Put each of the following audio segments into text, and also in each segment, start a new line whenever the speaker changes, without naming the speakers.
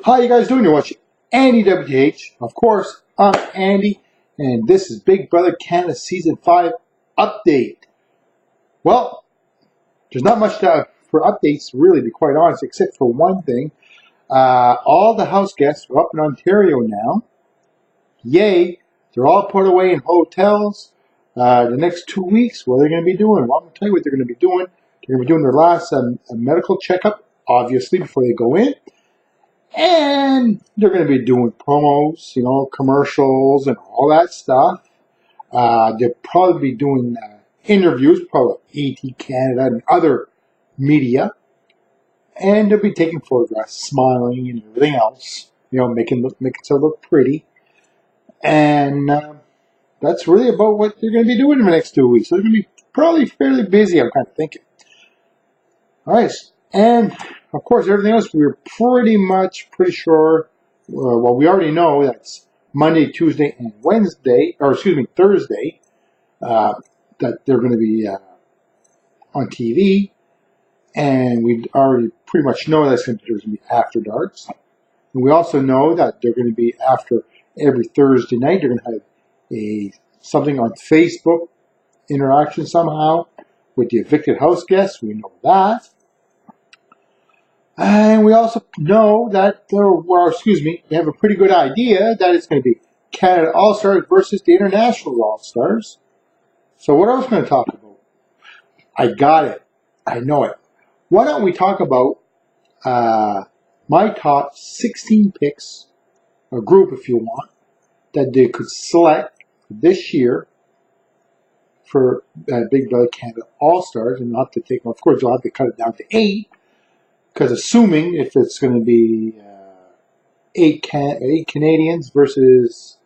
How you guys doing? You're watching Andy WTH. Of course, I'm Andy, and this is Big Brother Canada Season 5 update. Well, there's not much for updates, really, to be quite honest, except for one thing. All the house guests are up in Ontario now. Yay! They're all put away in hotels. The next 2 weeks, what are they going to be doing? Well, I'm going to tell you what they're going to be doing. They're going to be doing their last medical checkup, obviously, before they go in. And they're going to be doing promos, commercials and all that stuff. They'll probably be doing interviews, probably AT Canada and other media. And they'll be taking photographs, smiling and everything else, making it look pretty. And that's really about what they're going to be doing in the next 2 weeks. So they're going to be probably fairly busy, I'm kind of thinking. All right. And, of course, everything else, we're pretty sure, well, we already know that's Monday, Tuesday, and Thursday, that they're going to be on TV. And we already pretty much know that's going to be after darks. And we also know that they're going to be after every Thursday night. They're going to have something on Facebook interaction somehow with the evicted house guests. We know that. And we also know that, we have a pretty good idea that it's going to be Canada All-Stars versus the International All-Stars. So what else am I going to talk about? I got it. I know it. Why don't we talk about my top 16 picks, a group if you want, that they could select this year for Big Brother Canada All-Stars. And not to take, of course, you'll have to cut it down to 8. Because assuming if it's going to be 8 Canadians versus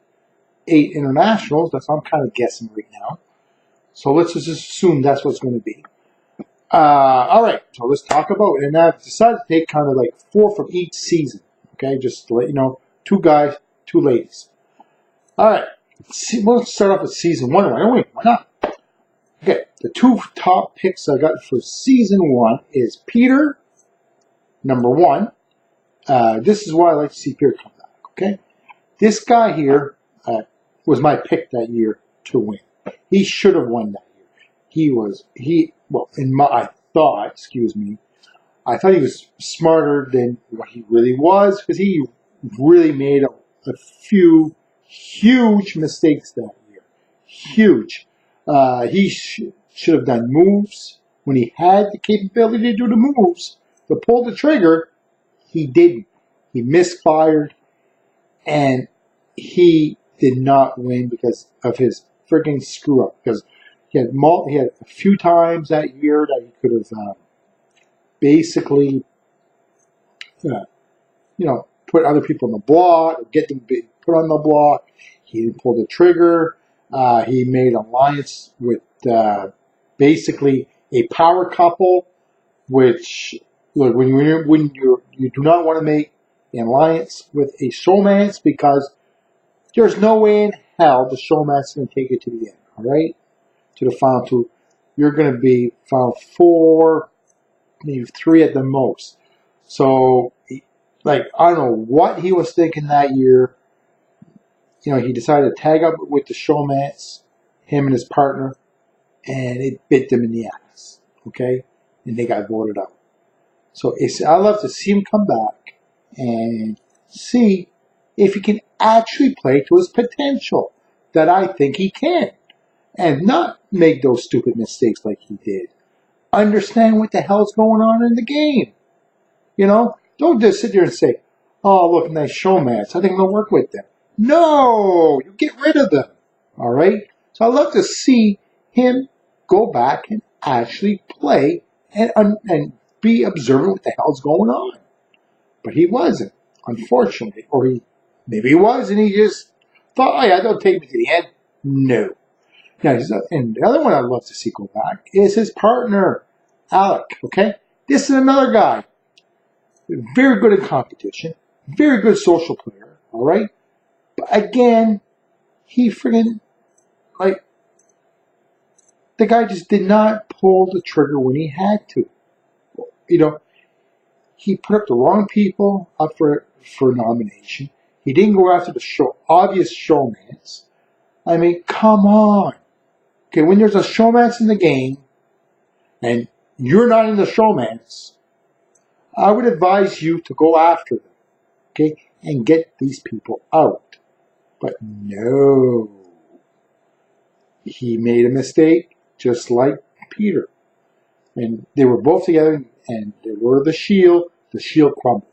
8 internationals, that's what I'm kind of guessing right now. So let's just assume that's what it's going to be. All right, so let's talk about it. And I've decided to take kind of like 4 from each season. Okay, just to let you know, 2 guys, 2 ladies. All right, let's start off with season 1. Why not? Okay, the 2 top picks I got for season 1 is Peter. Number 1, this is why I like to see Peter come back, okay? This guy here was my pick that year to win. He should have won that year. I thought he was smarter than what he really was, because he really made a few huge mistakes that year. Huge. He should have done moves when he had the capability to do the moves. To pull the trigger, he didn't. He misfired, and he did not win because of his freaking screw up. Because he had a few times that year that he could have basically, put other people on the block, or get them put on the block. He didn't pull the trigger. He made alliance with basically a power couple, which. Look, when you do not want to make an alliance with a showmance, because there's no way in hell the showmance is going to take you to the end, all right? To the final 2. You're going to be final 4, maybe 3 at the most. So, I don't know what he was thinking that year. He decided to tag up with the showmance, him and his partner, and it bit them in the ass, okay? And they got voted out. So I love to see him come back and see if he can actually play to his potential that I think he can, and not make those stupid mistakes like he did. Understand what the hell's going on in the game. Don't just sit there and say, "Oh, look, nice showmance. I think I'll work with them." No, you get rid of them. All right. So I love to see him go back and actually play and be observant what the hell's going on. But he wasn't, unfortunately. Or maybe he was, and he just thought, "Oh yeah, don't take me to the end." No. Now, and the other one I'd love to see go back is his partner, Alec, okay? This is another guy. Very good in competition. Very good social player, all right? But again, he friggin', the guy just did not pull the trigger when he had to. he put up the wrong people up for nomination. He didn't go after the obvious showmans. I mean, come on. Okay, when there's a showmance in the game, and you're not in the showmance, I would advise you to go after them, okay, and get these people out. But no. He made a mistake, just like Peter. And they were both together, and they were the Shield. The Shield crumbled.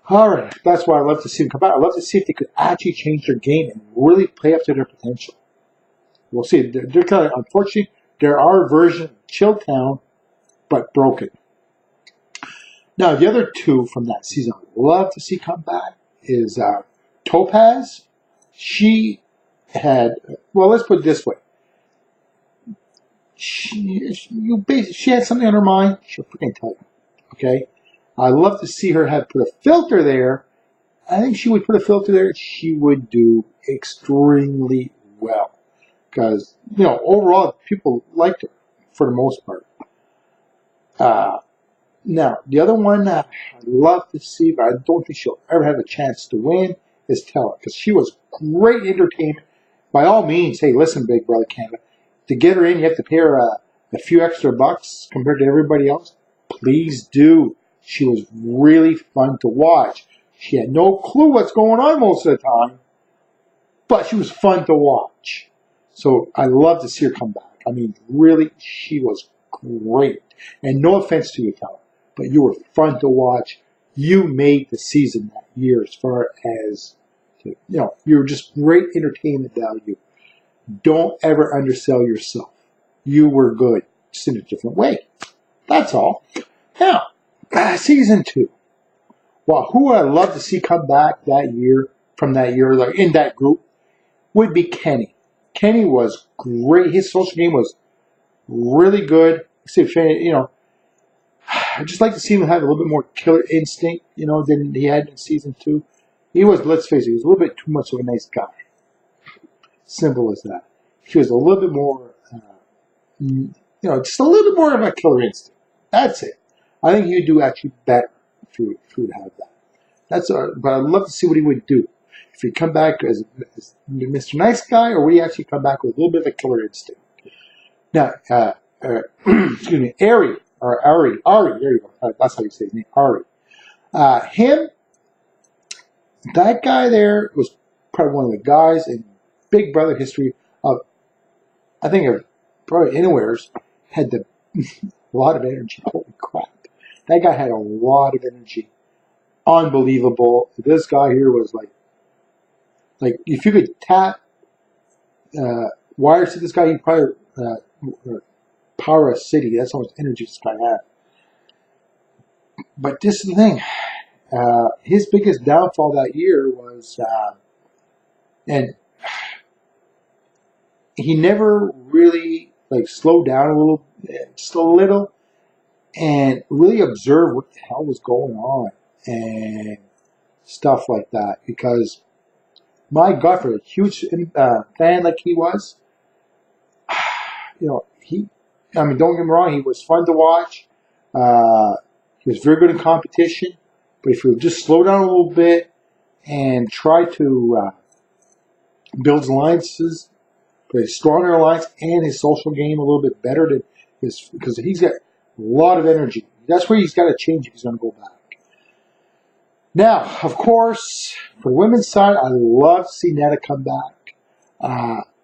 All right, that's why I love to see them come back. I love to see if they could actually change their game and really play up to their potential. We'll see. They're kind of, unfortunately, there are versions of Chilltown, but broken. Now, the other two from that season I'd love to see come back is Topaz. She had, well, let's put it this way. She had something on her mind. She'll freaking tell you. Okay? I'd love to see her have put a filter there. I think she would put a filter there. She would do extremely well. Because, overall, people liked her for the most part. Now, the other one that I'd love to see, but I don't think she'll ever have a chance to win, is Tella. Because she was great entertainment. By all means, hey, listen, Big Brother Canada. To get her in, you have to pay her a few extra bucks compared to everybody else. Please do. She was really fun to watch. She had no clue what's going on most of the time, but she was fun to watch. So I love to see her come back. I mean, really, she was great. And no offense to you, Tella, but you were fun to watch. You made the season that year as far as, you were just great entertainment value. Don't ever undersell yourself. You were good, just in a different way. That's all. Now, season 2. Well, who I'd love to see come back that year, from that year, like in that group, would be Kenny. Kenny was great. His social game was really good. I'd just like to see him have a little bit more killer instinct, than he had in season 2. He was, let's face it, he was a little bit too much of a nice guy. Simple as that. He was a little bit more, just a little bit more of a killer instinct. That's it. I think he'd do actually better if he would have that. But I'd love to see what he would do. If he'd come back as Mr. Nice Guy, or would he actually come back with a little bit of a killer instinct? Now, excuse me, Ari, there you go. That's how you say his name, Ari. That guy there was probably one of the guys in Big Brother history of, I think, of probably anywheres, had a lot of energy. Holy crap. That guy had a lot of energy. Unbelievable. This guy here was like if you could tap wires to this guy, he'd probably power a city. That's how much energy this guy had. But this is the thing. His biggest downfall that year was, and he never really slowed down just a little, and really observed what the hell was going on and stuff like that. Because my God, for a huge fan like he was, don't get me wrong, he was fun to watch. He was very good in competition. But if you would just slow down a little bit and try to build alliances, play a stronger alliance, and his social game a little bit better than his, because he's got a lot of energy. That's where he's got to change if he's going to go back. Now, of course, for the women's side, I love to see Netta come back.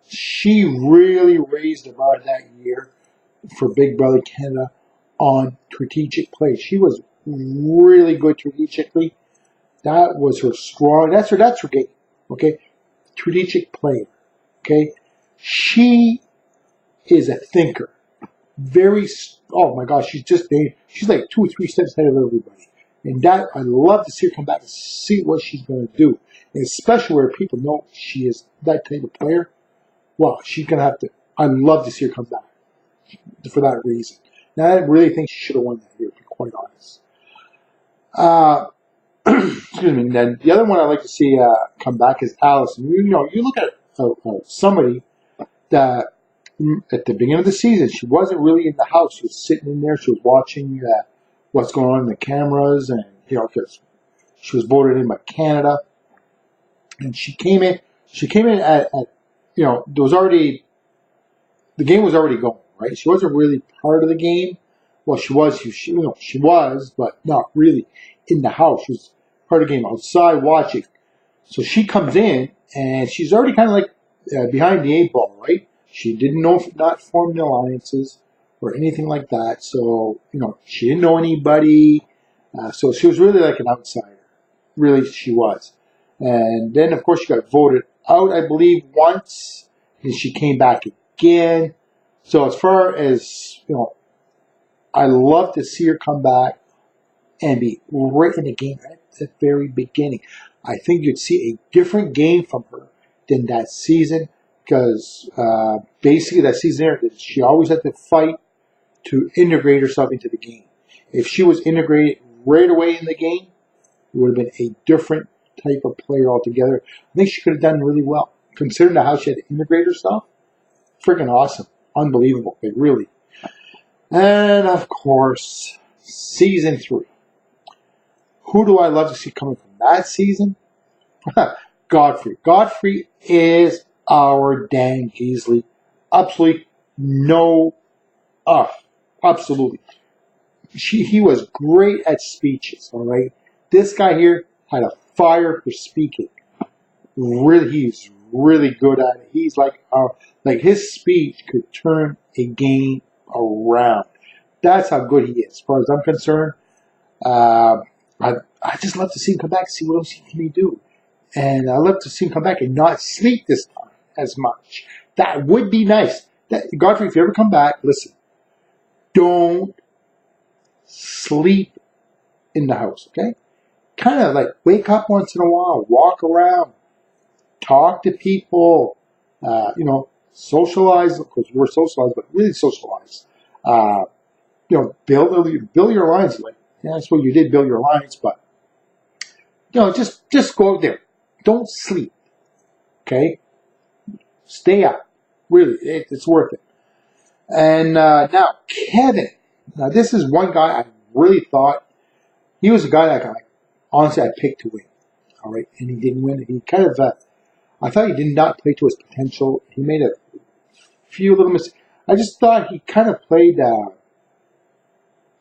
She really raised the bar that year for Big Brother Canada on strategic play. She was really good strategically. That was her strong. That's her game. Okay, strategic play. Okay, she is a thinker. Very. Oh my gosh, she's like 2 or 3 steps ahead of everybody. And that I love to see her come back and see what she's going to do. And especially where people know she is that type of player. Well, she's going to have to. I love to see her come back for that reason. Now, I really think she should have won that year, to be quite honest. Excuse me. And then the other one I'd like to see come back is Allison. You look at somebody that at the beginning of the season, she wasn't really in the house. She was sitting in there. She was watching what's going on in the cameras, and because she was voted in by Canada, and she came in. She came in at there was already the game was already going, right? She wasn't really part of the game. Well, she was. She was, but not really in the house. She was part of the game outside watching. So she comes in, and she's already kind of like behind the eight ball, right? She didn't know not form alliances or anything like that. So she didn't know anybody. So she was really like an outsider. Really, she was. And then, of course, she got voted out, I believe, once, and she came back again. So as far as I love to see her come back and be right in the game at the very beginning. I think you'd see a different game from her than that season, because basically that season there, she always had to fight to integrate herself into the game. If she was integrated right away in the game, it would have been a different type of player altogether. I think she could have done really well, considering how she had to integrate herself. Freaking awesome. Unbelievable. Like, really. And, of course, season 3. Who do I love to see coming from that season? Godfrey. Godfrey is our Dan Heasley. Absolutely absolutely. He was great at speeches, all right? This guy here had a fire for speaking. Really, he's really good at it. He's like his speech could turn a game around. That's how good he is. As far as I'm concerned, I just love to see him come back and see what else he can do. And I love to see him come back and not sleep this time as much. That would be nice. Godfrey, if you ever come back, listen, don't sleep in the house, okay? Kind of like wake up once in a while, walk around, talk to people, socialize. Of course, we're socialized, but really socialize. Build your lines. Like, that's what you did, build your lines. But just go out there. Don't sleep. Okay, stay up. Really, it's worth it. And now Kevin. Now this is one guy I really thought he was a guy that honestly I picked to win. All right, and he didn't win. He kind of I thought he did not play to his potential. He made a few little mistakes. I just thought he kind of played,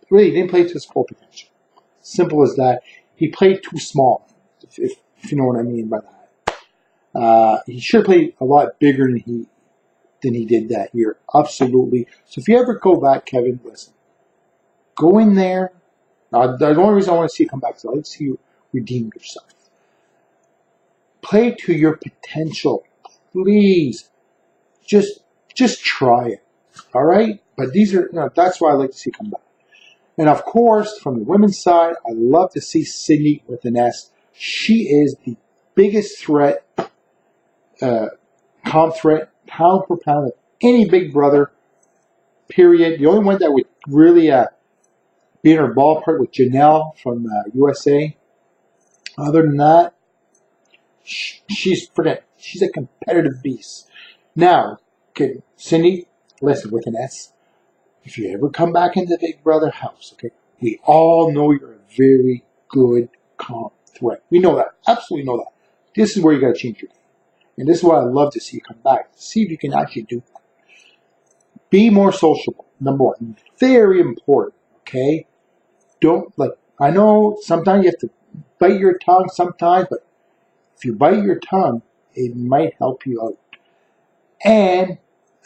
really, he didn't play to his full potential. Simple as that. He played too small, if you know what I mean by that. He should have played a lot bigger than he did that year. Absolutely. So if you ever go back, Kevin, listen, go in there. The only reason I want to see you come back is I like to see you redeem yourself. Play to your potential. Please. Just try it. All right? But that's why I like to see come back. And of course, from the women's side, I love to see Sydney with an S. She is the biggest threat, comp threat, pound for pound of any big brother, period. The only one that would really be in her ballpark with Janelle from USA. Other than that, she's a competitive beast. Now, okay, Cindy, listen, with an S, if you ever come back into the Big Brother house, okay, we all know you're a very good comp threat. We know that. Absolutely know that. This is where you got to change your game. And this is why I love to see you come back. See if you can actually do that. Be more sociable, number one. Very important, okay? I know sometimes you have to bite your tongue sometimes, but if you bite your tongue, it might help you out. And,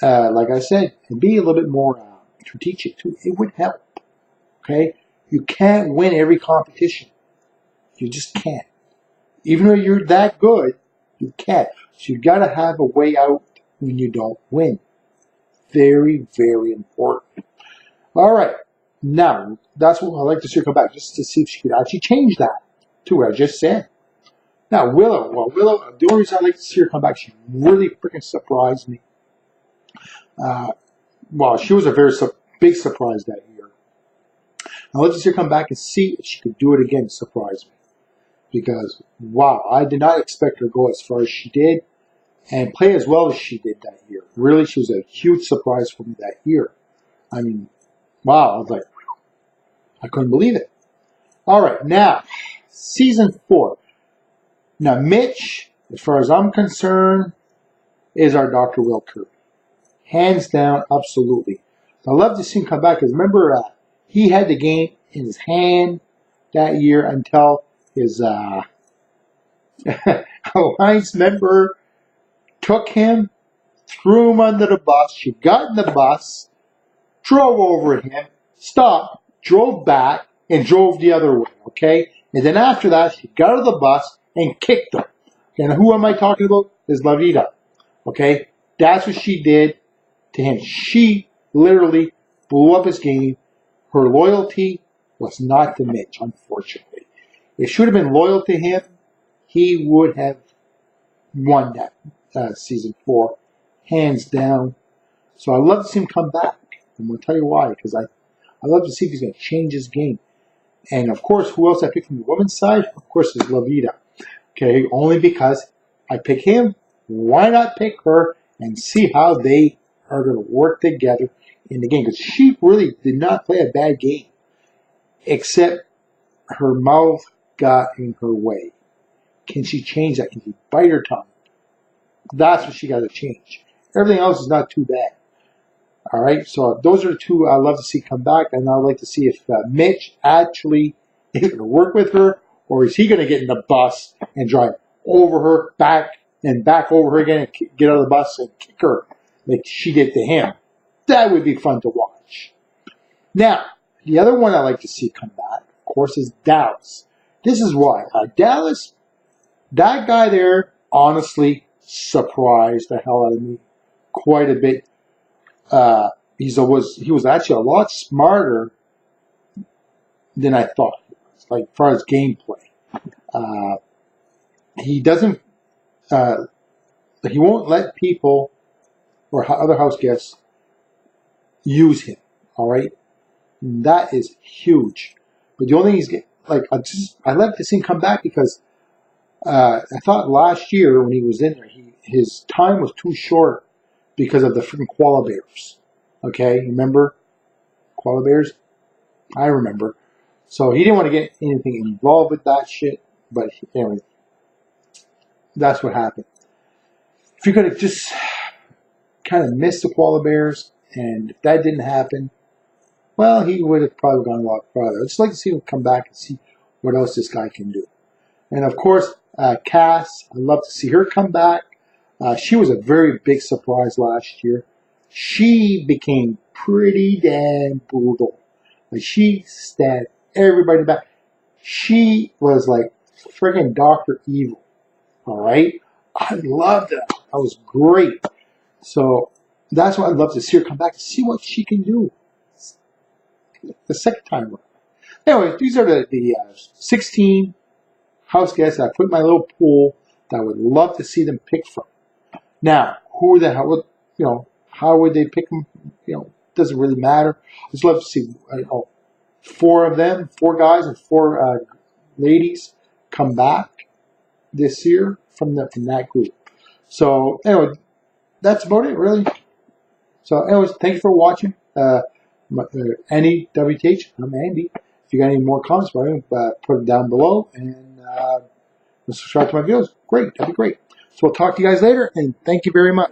like I said, and be a little bit more strategic too. It would help, okay? You can't win every competition. You just can't. Even though you're that good, you can't. So you got to have a way out when you don't win. Very, very important. All right. Now, that's what I'd like to see her come back, just to see if she could actually change that to what I just said. Now, Willow. Well, Willow, the only reason I'd like to see her come back, she really freaking surprised me. She was a very big surprise that year. I'd like to see her come back and see if she could do it again, surprise me. Because, wow, I did not expect her to go as far as she did and play as well as she did that year. Really, she was a huge surprise for me that year. I mean, wow, I was like, I couldn't believe it. All right, now, season 4. Now, Mitch, as far as I'm concerned, is our Dr. Will Kirby. Hands down, absolutely. I love to see him come back because remember, he had the game in his hand that year until his alliance member took him, threw him under the bus. She got in the bus, drove over him, stopped, drove back, and drove the other way, okay? And then after that, she got out of the bus and kicked him. And who am I talking about? Is Lavita, okay? That's what she did to him. She literally blew up his game. Her loyalty was not to Mitch, unfortunately. It should have been loyal to him. He would have won that season 4, hands down. So I love to see him come back. I'm going to tell you why, because I love to see if he's going to change his game. And of course, who else I picked from the women's side? Of course, is Lavita. Okay, only because I pick him. Why not pick her and see how they are going to work together in the game? Because she really did not play a bad game, except her mouth got in her way. Can she change that? Can she bite her tongue? That's what she got to change. Everything else is not too bad. All right, so those are the two I'd love to see come back, and I'd like to see if Mitch actually is going to work with her, or is he going to get in the bus and drive over her, back over her again, and get out of the bus and kick her like she did to him. That would be fun to watch. Now, the other one I'd like to see come back, of course, is Dallas. This is why. Dallas, that guy there, honestly, surprised the hell out of me quite a bit. He was actually a lot smarter than I thought he was, like as far as gameplay. He doesn't, he won't let people or other house guests use him. All right, and that is huge. But the only thing he's getting, like, I love to see him come back because I thought last year when he was in there, his time was too short because of the freaking koala bears. Okay, remember koala bears? I remember. So he didn't want to get anything involved with that shit. But anyway, that's what happened. If you could have just kind of missed the koala bears, and if that didn't happen, well, he would have probably gone a lot farther. I'd just like to see him come back and see what else this guy can do. And of course, Cass, I'd love to see her come back. She was a very big surprise last year. She became pretty damn brutal. Like, she stabbed everybody back. She was like friggin' Dr. Evil. All right? I loved that. That was great. So that's why I'd love to see her come back and see what she can do the second time around. Anyway, these are the 16 house guests I put in my little pool that I would love to see them pick from. Now, who the hell would, how would they pick them? Doesn't really matter. I just love to see 4 of them, 4 guys and 4 ladies come back this year from that group. So anyway, that's about it, really. So anyways, thank you for watching. Andy WTH, I'm Andy. If you got any more comments, put them down below and subscribe to my videos. Great, that'd be great. So we'll talk to you guys later, and thank you very much.